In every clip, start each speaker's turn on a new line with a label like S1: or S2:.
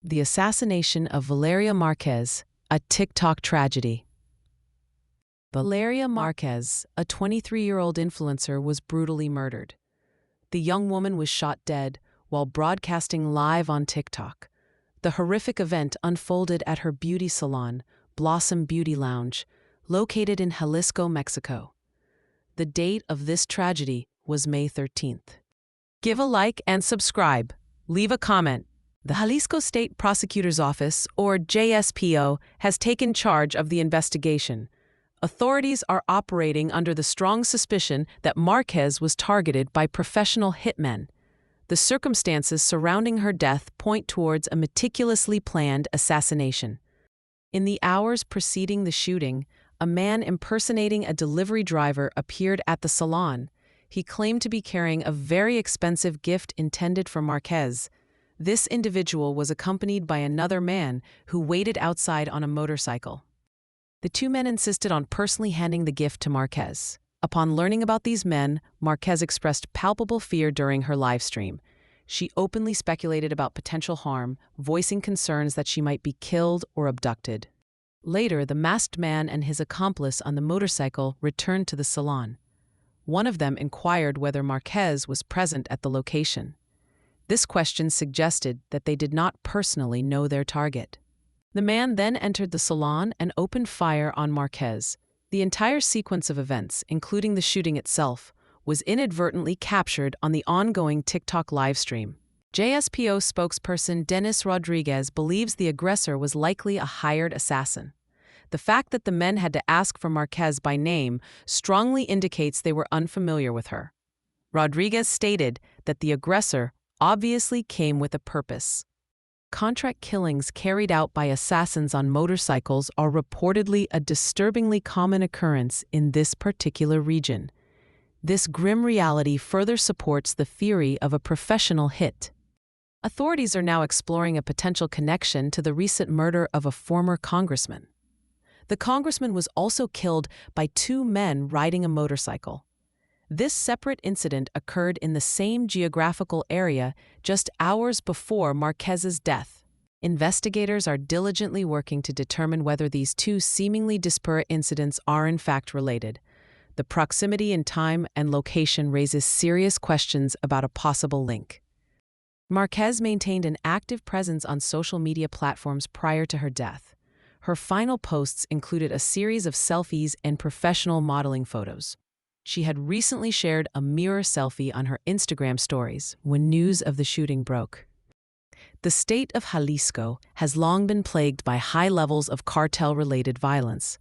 S1: The assassination of Valeria Marquez, a TikTok tragedy. Valeria Marquez, a 23-year-old influencer, was brutally murdered. The young woman was shot dead while broadcasting live on TikTok. The horrific event unfolded at her beauty salon, Blossom Beauty Lounge, located in Jalisco, Mexico. The date of this tragedy was May 13th. Give a like and subscribe. Leave a comment. The Jalisco State Prosecutor's Office, or JSPO, has taken charge of the investigation. Authorities are operating under the strong suspicion that Marquez was targeted by professional hitmen. The circumstances surrounding her death point towards a meticulously planned assassination. In the hours preceding the shooting, a man impersonating a delivery driver appeared at the salon. He claimed to be carrying a very expensive gift intended for Marquez. This individual was accompanied by another man who waited outside on a motorcycle. The two men insisted on personally handing the gift to Marquez. Upon learning about these men, Marquez expressed palpable fear during her live stream. She openly speculated about potential harm, voicing concerns that she might be killed or abducted. Later, the masked man and his accomplice on the motorcycle returned to the salon. One of them inquired whether Marquez was present at the location. This question suggested that they did not personally know their target. The man then entered the salon and opened fire on Marquez. The entire sequence of events, including the shooting itself, was inadvertently captured on the ongoing TikTok livestream. JSPO spokesperson Dennis Rodriguez believes the aggressor was likely a hired assassin. The fact that the men had to ask for Marquez by name strongly indicates they were unfamiliar with her. Rodriguez stated that the aggressor obviously came with a purpose. Contract killings carried out by assassins on motorcycles are reportedly a disturbingly common occurrence in this particular region. This grim reality further supports the theory of a professional hit. Authorities are now exploring a potential connection to the recent murder of a former congressman. The congressman was also killed by two men riding a motorcycle. This separate incident occurred in the same geographical area just hours before Marquez's death. Investigators are diligently working to determine whether these two seemingly disparate incidents are in fact related. The proximity in time and location raises serious questions about a possible link. Marquez maintained an active presence on social media platforms prior to her death. Her final posts included a series of selfies and professional modeling photos. She had recently shared a mirror selfie on her Instagram stories when news of the shooting broke. The state of Jalisco has long been plagued by high levels of cartel-related violence.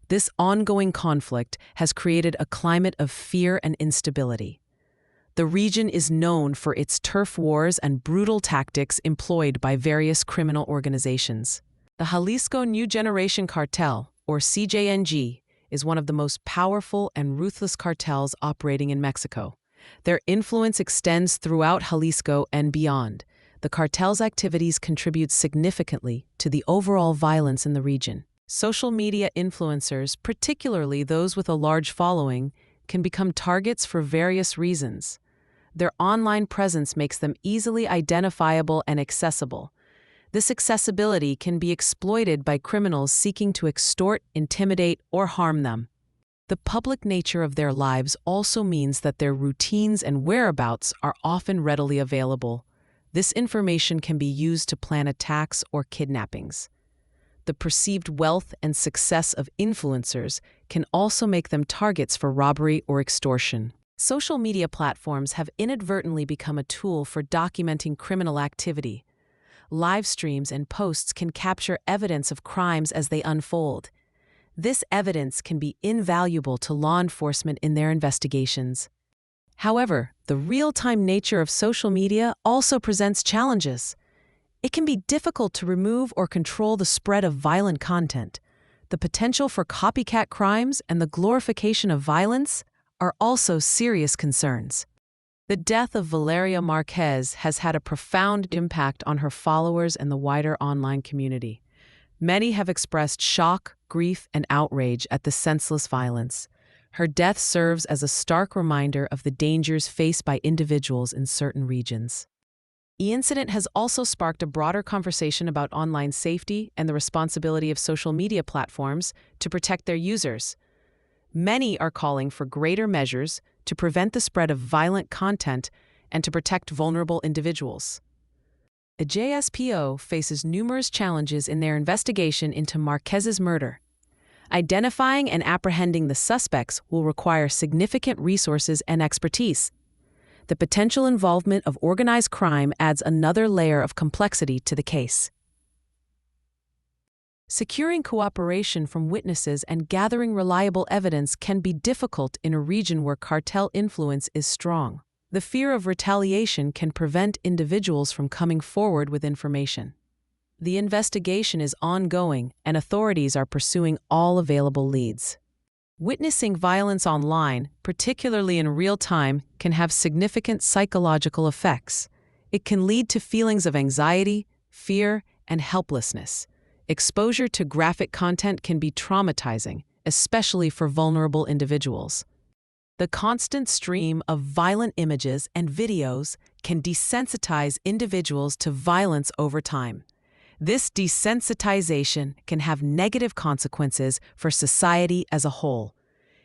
S1: This ongoing conflict has created a climate of fear and instability. The region is known for its turf wars and brutal tactics employed by various criminal organizations. The Jalisco New Generation Cartel, or CJNG, is one of the most powerful and ruthless cartels operating in Mexico. Their influence extends throughout Jalisco and beyond. The cartel's activities contribute significantly to the overall violence in the region. Social media influencers, particularly those with a large following, can become targets for various reasons. Their online presence makes them easily identifiable and accessible. This accessibility can be exploited by criminals seeking to extort, intimidate, or harm them. The public nature of their lives also means that their routines and whereabouts are often readily available. This information can be used to plan attacks or kidnappings. The perceived wealth and success of influencers can also make them targets for robbery or extortion. Social media platforms have inadvertently become a tool for documenting criminal activity. Live streams and posts can capture evidence of crimes as they unfold. This evidence can be invaluable to law enforcement in their investigations. However, the real-time nature of social media also presents challenges. It can be difficult to remove or control the spread of violent content. The potential for copycat crimes and the glorification of violence are also serious concerns. The death of Valeria Marquez has had a profound impact on her followers and the wider online community. Many have expressed shock, grief, and outrage at the senseless violence. Her death serves as a stark reminder of the dangers faced by individuals in certain regions. The incident has also sparked a broader conversation about online safety and the responsibility of social media platforms to protect their users. Many are calling for greater measures to prevent the spread of violent content and to protect vulnerable individuals. The JSPO faces numerous challenges in their investigation into Marquez's murder. Identifying and apprehending the suspects will require significant resources and expertise. The potential involvement of organized crime adds another layer of complexity to the case. Securing cooperation from witnesses and gathering reliable evidence can be difficult in a region where cartel influence is strong. The fear of retaliation can prevent individuals from coming forward with information. The investigation is ongoing, and authorities are pursuing all available leads. Witnessing violence online, particularly in real time, can have significant psychological effects. It can lead to feelings of anxiety, fear, and helplessness. Exposure to graphic content can be traumatizing, especially for vulnerable individuals. The constant stream of violent images and videos can desensitize individuals to violence over time. This desensitization can have negative consequences for society as a whole.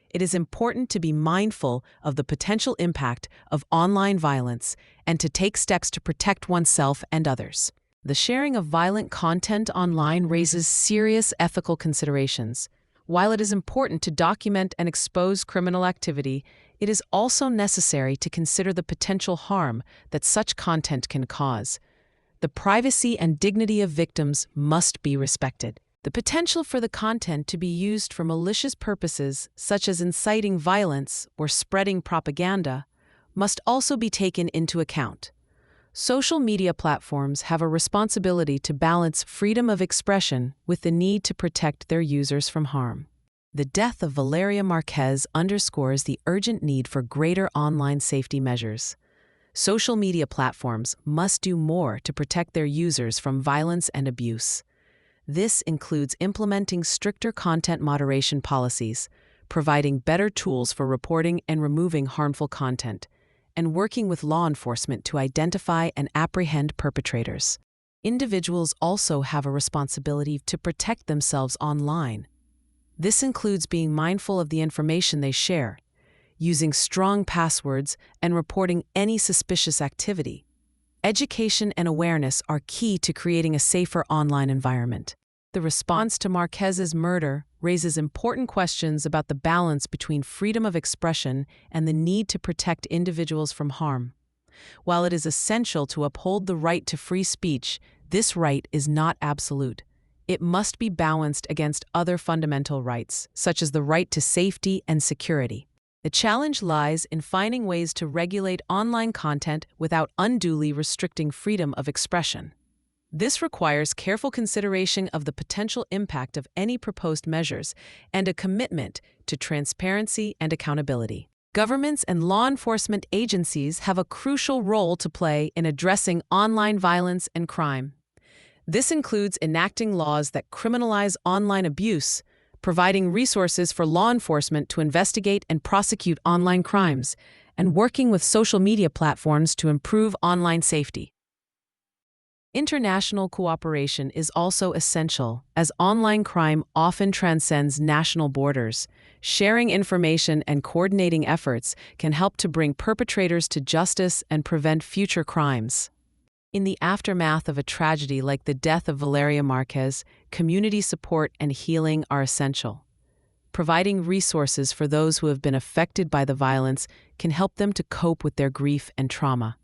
S1: It is important to be mindful of the potential impact of online violence and to take steps to protect oneself and others. The sharing of violent content online raises serious ethical considerations. While it is important to document and expose criminal activity, it is also necessary to consider the potential harm that such content can cause. The privacy and dignity of victims must be respected. The potential for the content to be used for malicious purposes, such as inciting violence or spreading propaganda, must also be taken into account. Social media platforms have a responsibility to balance freedom of expression with the need to protect their users from harm. The death of Valeria Marquez underscores the urgent need for greater online safety measures. Social media platforms must do more to protect their users from violence and abuse. This includes implementing stricter content moderation policies, providing better tools for reporting and removing harmful content, and working with law enforcement to identify and apprehend perpetrators. Individuals also have a responsibility to protect themselves online. This includes being mindful of the information they share, using strong passwords, and reporting any suspicious activity. Education and awareness are key to creating a safer online environment. The response to Marquez's murder raises important questions about the balance between freedom of expression and the need to protect individuals from harm. While it is essential to uphold the right to free speech, this right is not absolute. It must be balanced against other fundamental rights, such as the right to safety and security. The challenge lies in finding ways to regulate online content without unduly restricting freedom of expression. This requires careful consideration of the potential impact of any proposed measures and a commitment to transparency and accountability. Governments and law enforcement agencies have a crucial role to play in addressing online violence and crime. This includes enacting laws that criminalize online abuse, providing resources for law enforcement to investigate and prosecute online crimes, and working with social media platforms to improve online safety. International cooperation is also essential, as online crime often transcends national borders. Sharing information and coordinating efforts can help to bring perpetrators to justice and prevent future crimes. In the aftermath of a tragedy like the death of Valeria Marquez, community support and healing are essential. Providing resources for those who have been affected by the violence can help them to cope with their grief and trauma.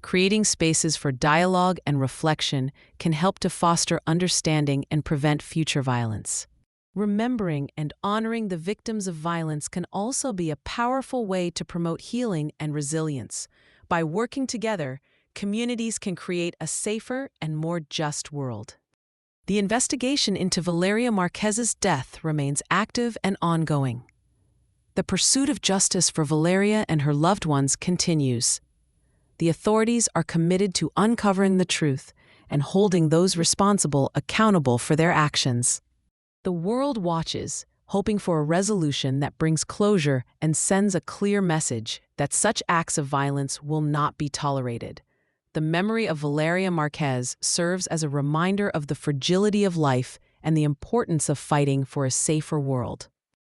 S1: Creating spaces for dialogue and reflection can help to foster understanding and prevent future violence. Remembering and honoring the victims of violence can also be a powerful way to promote healing and resilience. By working together, communities can create a safer and more just world. The investigation into Valeria Marquez's death remains active and ongoing. The pursuit of justice for Valeria and her loved ones continues. The authorities are committed to uncovering the truth and holding those responsible accountable for their actions. The world watches, hoping for a resolution that brings closure and sends a clear message that such acts of violence will not be tolerated. the memory of Valeria Marquez serves as a reminder of the fragility of life and the importance of fighting for a safer world.